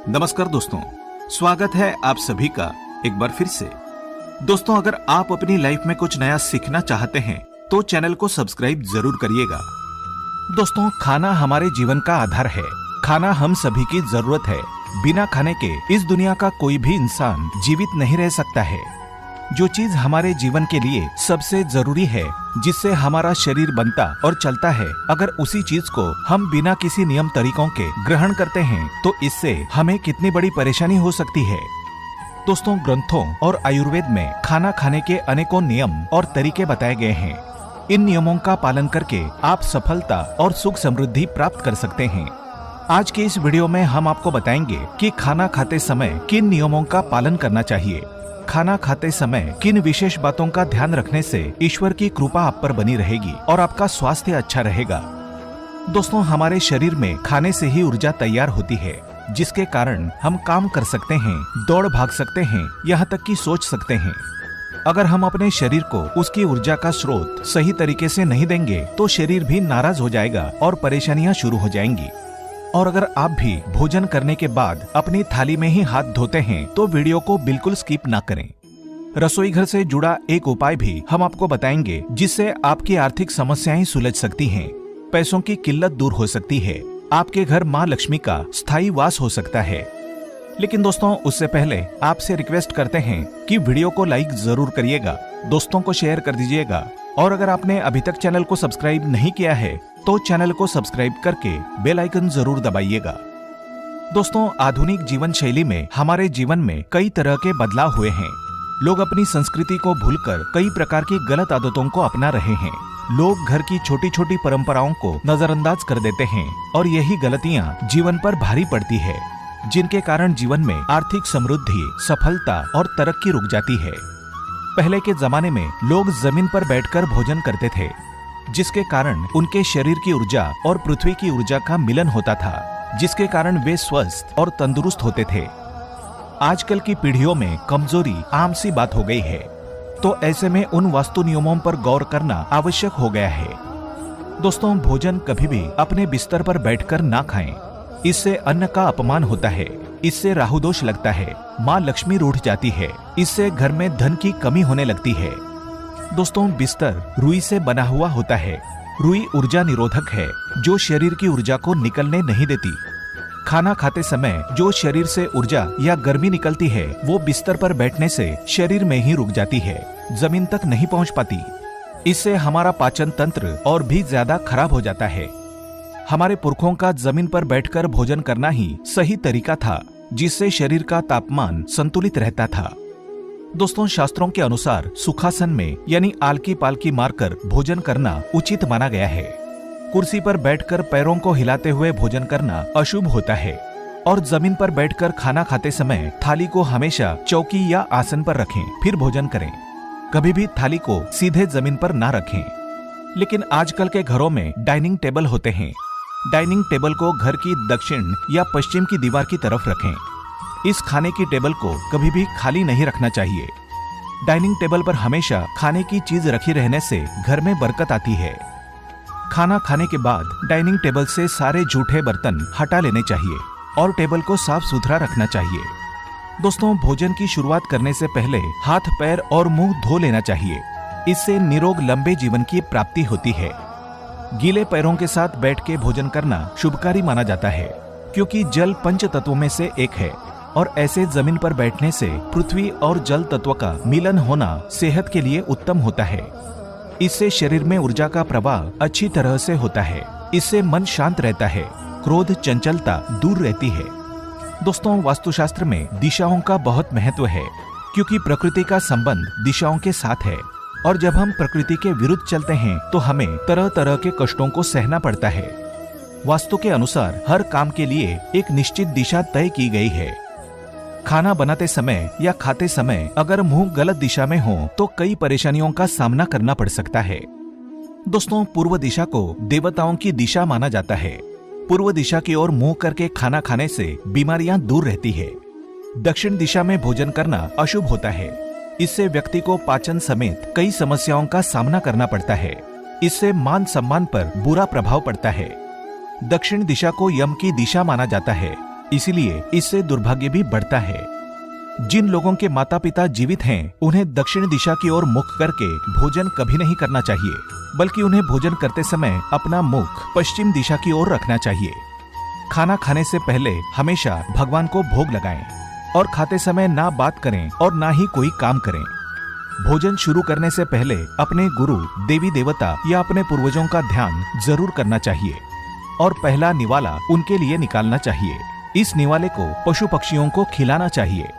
नमस्कार दोस्तों, स्वागत है आप सभी का एक बार फिर से। दोस्तों, अगर आप अपनी लाइफ में कुछ नया सीखना चाहते हैं तो चैनल को सब्सक्राइब जरूर करिएगा। दोस्तों, खाना हमारे जीवन का आधार है। खाना हम सभी की जरूरत है। बिना खाने के इस दुनिया का कोई भी इंसान जीवित नहीं रह सकता है। जो चीज हमारे जीवन के लिए सबसे जरूरी है, जिससे हमारा शरीर बनता और चलता है, अगर उसी चीज को हम बिना किसी नियम तरीकों के ग्रहण करते हैं तो इससे हमें कितनी बड़ी परेशानी हो सकती है। दोस्तों, ग्रंथों और आयुर्वेद में खाना खाने के अनेकों नियम और तरीके बताए गए हैं। इन नियमों का पालन करके आप सफलता और सुख समृद्धि प्राप्त कर सकते हैं। आज के इस वीडियो में हम आपको बताएंगे कि खाना खाते समय किन नियमों का पालन करना चाहिए। खाना खाते समय किन विशेष बातों का ध्यान रखने से ईश्वर की कृपा आप पर बनी रहेगी और आपका स्वास्थ्य अच्छा रहेगा। दोस्तों, हमारे शरीर में खाने से ही ऊर्जा तैयार होती है, जिसके कारण हम काम कर सकते हैं, दौड़ भाग सकते हैं, यहाँ तक कि सोच सकते हैं। अगर हम अपने शरीर को उसकी ऊर्जा का स्रोत सही तरीके से नहीं देंगे तो शरीर भी नाराज हो जाएगा और परेशानियां शुरू हो जाएंगी। और अगर आप भी भोजन करने के बाद अपनी थाली में ही हाथ धोते हैं तो वीडियो को बिल्कुल स्किप ना करें। रसोई घर से जुड़ा एक उपाय भी हम आपको बताएंगे, जिससे आपकी आर्थिक समस्याएं सुलझ सकती हैं, पैसों की किल्लत दूर हो सकती है, आपके घर माँ लक्ष्मी का स्थायी वास हो सकता है। लेकिन दोस्तों, उससे पहले आपसे रिक्वेस्ट करते हैं कि वीडियो को लाइक जरूर करिएगा, दोस्तों को शेयर कर दीजिएगा, और अगर आपने अभी तक चैनल को सब्सक्राइब नहीं किया है तो चैनल को सब्सक्राइब करके बेल आइकन जरूर दबाइएगा। दोस्तों, आधुनिक जीवन शैली में हमारे जीवन में कई तरह के बदलाव हुए हैं। लोग अपनी संस्कृति को भूलकर कई प्रकार की गलत आदतों को अपना रहे हैं। लोग घर की छोटी छोटी परंपराओं को नजरअंदाज कर देते हैं और यही गलतियां जीवन पर भारी पड़ती है, जिनके कारण जीवन में आर्थिक समृद्धि, सफलता और तरक्की रुक जाती है। पहले के जमाने में लोग जमीन पर बैठकर भोजन करते थे, जिसके कारण उनके शरीर की ऊर्जा और पृथ्वी की ऊर्जा का मिलन होता था, जिसके कारण वे स्वस्थ और तंदुरुस्त होते थे। आजकल की पीढ़ियों में कमजोरी आम सी बात हो गई है, तो ऐसे में उन वास्तु नियमों पर गौर करना आवश्यक हो गया है। दोस्तों, भोजन कभी भी अपने बिस्तर पर बैठकर ना खाएं। इससे अन्न का अपमान होता है, इससे राहु दोष लगता है, माँ लक्ष्मी रूठ जाती है, इससे घर में धन की कमी होने लगती है। दोस्तों, बिस्तर रुई से बना हुआ होता है। रुई ऊर्जा निरोधक है, जो शरीर की ऊर्जा को निकलने नहीं देती। खाना खाते समय जो शरीर से ऊर्जा या गर्मी निकलती है, वो बिस्तर पर बैठने से शरीर में ही रुक जाती है, जमीन तक नहीं पहुंच पाती। इससे हमारा पाचन तंत्र और भी ज्यादा खराब हो जाता है। हमारे पुरखों का जमीन पर बैठकर भोजन करना ही सही तरीका था, जिससे शरीर का तापमान संतुलित रहता था। दोस्तों, शास्त्रों के अनुसार सुखासन में यानी आलकी पालकी मारकर भोजन करना उचित माना गया है। कुर्सी पर बैठकर पैरों को हिलाते हुए भोजन करना अशुभ होता है। और जमीन पर बैठकर खाना खाते समय थाली को हमेशा चौकी या आसन पर रखें, फिर भोजन करें। कभी भी थाली को सीधे जमीन पर ना रखें। लेकिन आजकल के घरों में डाइनिंग टेबल होते हैं। डाइनिंग टेबल को घर की दक्षिण या पश्चिम की दीवार की तरफ रखें। इस खाने की टेबल को कभी भी खाली नहीं रखना चाहिए। डाइनिंग टेबल पर हमेशा खाने की चीज रखी रहने से घर में बरकत आती है। खाना खाने के बाद डाइनिंग टेबल से सारे जूठे बर्तन हटा लेने चाहिए और टेबल को साफ सुथरा रखना चाहिए। दोस्तों, भोजन की शुरुआत करने से पहले हाथ, पैर और मुंह धो लेना चाहिए। इससे निरोग लंबे जीवन की प्राप्ति होती है। गीले पैरों के साथ बैठ के भोजन करना शुभकारी माना जाता है, क्योंकि जल पंच तत्वों में से एक है और ऐसे जमीन पर बैठने से पृथ्वी और जल तत्व का मिलन होना सेहत के लिए उत्तम होता है। इससे शरीर में ऊर्जा का प्रवाह अच्छी तरह से होता है। इससे मन शांत रहता है, क्रोध, चंचलता दूर रहती है। दोस्तों, वास्तुशास्त्र में दिशाओं का बहुत महत्व है, क्योंकि प्रकृति का संबंध दिशाओं के साथ है और जब हम प्रकृति के विरुद्ध चलते हैं तो हमें तरह तरह के कष्टों को सहना पड़ता है। वास्तु के अनुसार हर काम के लिए एक निश्चित दिशा तय की गई है। खाना बनाते समय या खाते समय अगर मुंह गलत दिशा में हो तो कई परेशानियों का सामना करना पड़ सकता है। दोस्तों, पूर्व दिशा को देवताओं की दिशा माना जाता है। पूर्व दिशा की ओर मुंह करके खाना खाने से बीमारियां दूर रहती है। दक्षिण दिशा में भोजन करना अशुभ होता है। इससे व्यक्ति को पाचन समेत कई समस्याओं का सामना करना पड़ता है। इससे मान सम्मान पर बुरा प्रभाव पड़ता है। दक्षिण दिशा को यम की दिशा माना जाता है। इसीलिए इससे दुर्भाग्य भी बढ़ता है। जिन लोगों के माता पिता जीवित हैं, उन्हें दक्षिण दिशा की ओर मुख करके भोजन कभी नहीं करना चाहिए, बल्कि उन्हें भोजन करते समय अपना मुख पश्चिम दिशा की ओर रखना चाहिए। खाना खाने से पहले हमेशा भगवान को भोग लगाएं और खाते समय ना बात करें और ना ही कोई काम करें। भोजन शुरू करने से पहले अपने गुरु, देवी देवता या अपने पूर्वजों का ध्यान जरूर करना चाहिए और पहला निवाला उनके लिए निकालना चाहिए। इस निवाले को पशु पक्षियों को खिलाना चाहिए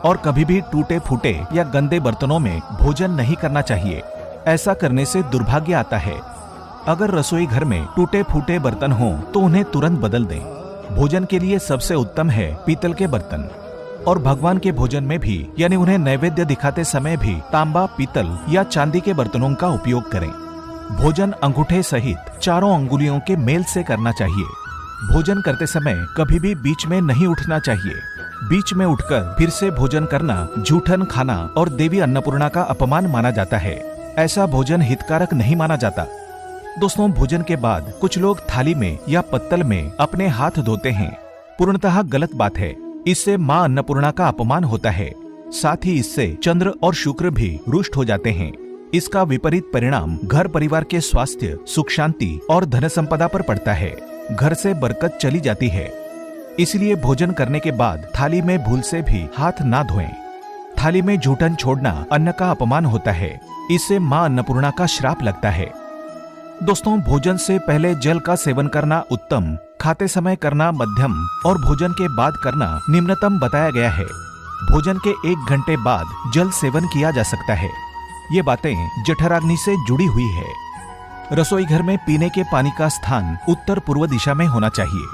और कभी भी टूटे फूटे या गंदे बर्तनों में भोजन नहीं करना चाहिए। ऐसा करने से दुर्भाग्य आता है। अगर रसोई घर में टूटे फूटे बर्तन हों तो उन्हें तुरंत बदल दें। भोजन के लिए सबसे उत्तम है पीतल के बर्तन, और भगवान के भोजन में भी यानी उन्हें नैवेद्य दिखाते समय भी तांबा, पीतल या चांदी के बर्तनों का उपयोग करें। भोजन अंगूठे सहित चारों अंगुलियों के मेल से करना चाहिए। भोजन करते समय कभी भी बीच में नहीं उठना चाहिए। बीच में उठकर फिर से भोजन करना जूठन खाना और देवी अन्नपूर्णा का अपमान माना जाता है। ऐसा भोजन हितकारक नहीं माना जाता। दोस्तों, भोजन के बाद कुछ लोग थाली में या पत्तल में अपने हाथ धोते हैं। पूर्णतः गलत बात है। इससे माँ अन्नपूर्णा का अपमान होता है। साथ ही इससे चंद्र और शुक्र भी रुष्ट हो जाते हैं। इसका विपरीत परिणाम घर परिवार के स्वास्थ्य, सुख शांति और धन संपदा पर पड़ता है। घर से बरकत चली जाती है। इसलिए भोजन करने के बाद थाली में भूल से भी हाथ ना धोएं। थाली में जूठन छोड़ना अन्न का अपमान होता है। इससे माँ अन्नपूर्णा का श्राप लगता है। दोस्तों, भोजन से पहले जल का सेवन करना उत्तम, खाते समय करना मध्यम और भोजन के बाद करना निम्नतम बताया गया है। भोजन के 1 घंटे बाद जल सेवन किया जा सकता है। ये बातें जठराग्नि से जुड़ी हुई है। रसोई घर में पीने के पानी का स्थान उत्तर पूर्व दिशा में होना चाहिए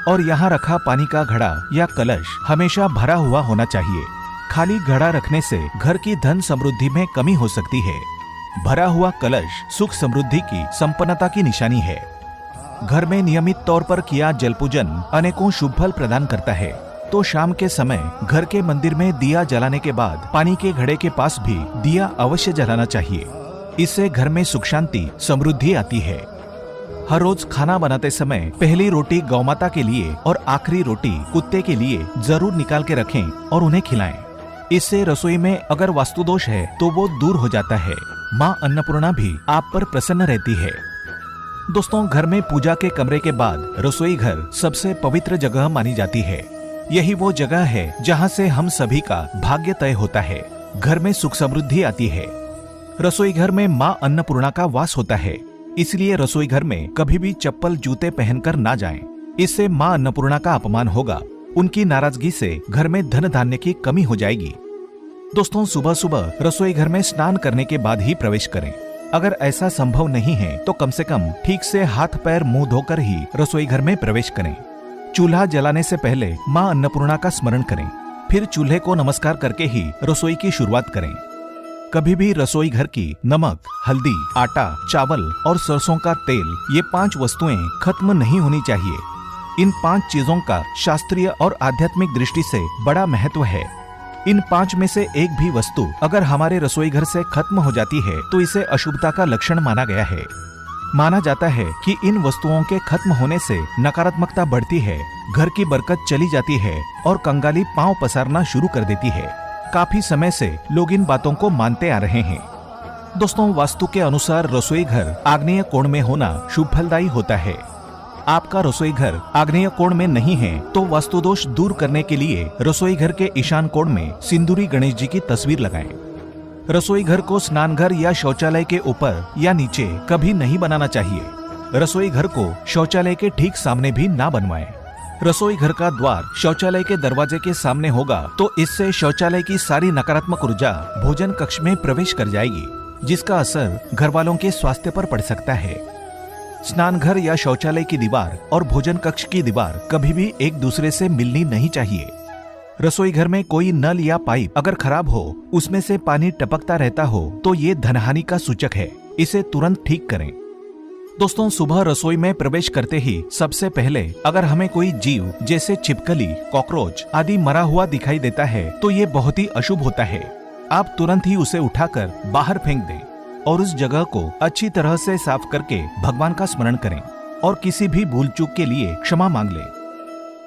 और यहाँ रखा पानी का घड़ा या कलश हमेशा भरा हुआ होना चाहिए। खाली घड़ा रखने से घर की धन समृद्धि में कमी हो सकती है। भरा हुआ कलश सुख समृद्धि की संपन्नता की निशानी है। घर में नियमित तौर पर किया जल पूजन अनेकों शुभ फल प्रदान करता है। तो शाम के समय घर के मंदिर में दिया जलाने के बाद पानी के घड़े के पास भी दिया अवश्य जलाना चाहिए। इससे घर में सुख शांति समृद्धि आती है। हर रोज खाना बनाते समय पहली रोटी गौमाता के लिए और आखिरी रोटी कुत्ते के लिए जरूर निकाल के रखें और उन्हें खिलाएं। इससे रसोई में अगर वास्तु दोष है तो वो दूर हो जाता है। माँ अन्नपूर्णा भी आप पर प्रसन्न रहती है। दोस्तों, घर में पूजा के कमरे के बाद रसोई घर सबसे पवित्र जगह मानी जाती है। यही वो जगह है जहाँ से हम सभी का भाग्य तय होता है। घर में सुख समृद्धि आती है। रसोई घर में माँ अन्नपूर्णा का वास होता है। इसलिए रसोई घर में कभी भी चप्पल जूते पहनकर ना जाएं। इससे माँ अन्नपूर्णा का अपमान होगा। उनकी नाराजगी से घर में धन धान्य की कमी हो जाएगी। दोस्तों, सुबह सुबह रसोई घर में स्नान करने के बाद ही प्रवेश करें। अगर ऐसा संभव नहीं है तो कम से कम ठीक से हाथ पैर मुंह धोकर ही रसोई घर में प्रवेश करें। चूल्हा जलाने से पहले माँ अन्नपूर्णा का स्मरण करें। फिर चूल्हे को नमस्कार करके ही रसोई की शुरुआत करें। कभी भी रसोई घर की नमक, हल्दी, आटा, चावल और सरसों का तेल, ये 5 वस्तुएं खत्म नहीं होनी चाहिए। इन 5 चीजों का शास्त्रीय और आध्यात्मिक दृष्टि से बड़ा महत्व है। इन 5 में से एक भी वस्तु अगर हमारे रसोई घर से खत्म हो जाती है तो इसे अशुभता का लक्षण माना गया है। माना जाता है कि इन वस्तुओं के खत्म होने से नकारात्मकता बढ़ती है, घर की बरकत चली जाती है और कंगाली पांव पसारना शुरू कर देती है। काफी समय से लोग इन बातों को मानते आ रहे हैं। दोस्तों, वास्तु के अनुसार रसोई घर आग्नेय कोण में होना शुभ फलदायी होता है। आपका रसोई घर आग्नेय कोण में नहीं है तो वास्तु दोष दूर करने के लिए रसोई घर के ईशान कोण में सिंदूरी गणेश जी की तस्वीर लगाएं। रसोई घर को स्नान घर या शौचालय के ऊपर या नीचे कभी नहीं बनाना चाहिए। रसोई घर को शौचालय के ठीक सामने भी ना बनवाएं। रसोई घर का द्वार शौचालय के दरवाजे के सामने होगा तो इससे शौचालय की सारी नकारात्मक ऊर्जा भोजन कक्ष में प्रवेश कर जाएगी, जिसका असर घर वालों के स्वास्थ्य पर पड़ सकता है। स्नान घर या शौचालय की दीवार और भोजन कक्ष की दीवार कभी भी एक दूसरे से मिलनी नहीं चाहिए। रसोई घर में कोई नल या पाइप अगर खराब हो, उसमें से पानी टपकता रहता हो तो ये धनहानि का सूचक है। इसे तुरंत ठीक करें। दोस्तों, सुबह रसोई में प्रवेश करते ही सबसे पहले अगर हमें कोई जीव जैसे छिपकली, कॉकरोच आदि मरा हुआ दिखाई देता है तो ये बहुत ही अशुभ होता है। आप तुरंत ही उसे उठाकर बाहर फेंक दें और उस जगह को अच्छी तरह से साफ करके भगवान का स्मरण करें और किसी भी भूल चूक के लिए क्षमा मांग लें।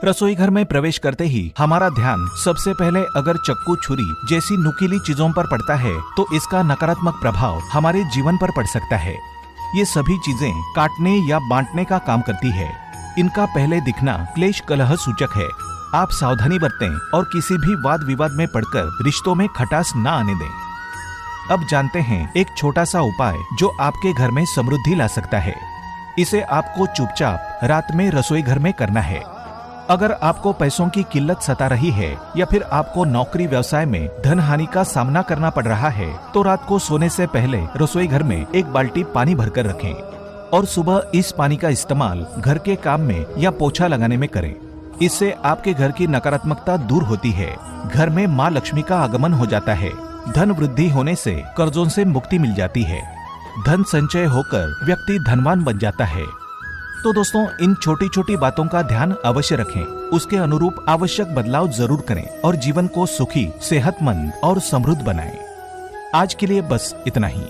रसोई घर में प्रवेश करते ही हमारा ध्यान सबसे पहले अगर चक्कू छुरी जैसी नुकीली चीजों पर पड़ता है तो इसका नकारात्मक प्रभाव हमारे जीवन पर पड़ सकता है। ये सभी चीजें काटने या बांटने का काम करती है। इनका पहले दिखना क्लेश कलह सूचक है। आप सावधानी बरतें और किसी भी वाद विवाद में पड़कर रिश्तों में खटास न आने दें। अब जानते हैं एक छोटा सा उपाय जो आपके घर में समृद्धि ला सकता है। इसे आपको चुपचाप रात में रसोई घर में करना है। अगर आपको पैसों की किल्लत सता रही है या फिर आपको नौकरी व्यवसाय में धन हानि का सामना करना पड़ रहा है तो रात को सोने से पहले रसोई घर में एक बाल्टी पानी भरकर रखें और सुबह इस पानी का इस्तेमाल घर के काम में या पोछा लगाने में करें। इससे आपके घर की नकारात्मकता दूर होती है। घर में माँ लक्ष्मी का आगमन हो जाता है। धन वृद्धि होने से कर्जों से मुक्ति मिल जाती है। धन संचय होकर व्यक्ति धनवान बन जाता है। तो दोस्तों, इन छोटी छोटी बातों का ध्यान अवश्य रखें। उसके अनुरूप आवश्यक बदलाव जरूर करें और जीवन को सुखी, सेहतमंद और समृद्ध बनाएं। आज के लिए बस इतना ही।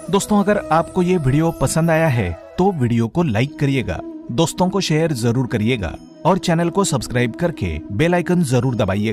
दोस्तों, अगर आपको ये वीडियो पसंद आया है तो वीडियो को लाइक करिएगा, दोस्तों को शेयर जरूर करिएगा और चैनल को सब्सक्राइब करके बेल आइकन जरूर दबाइएगा।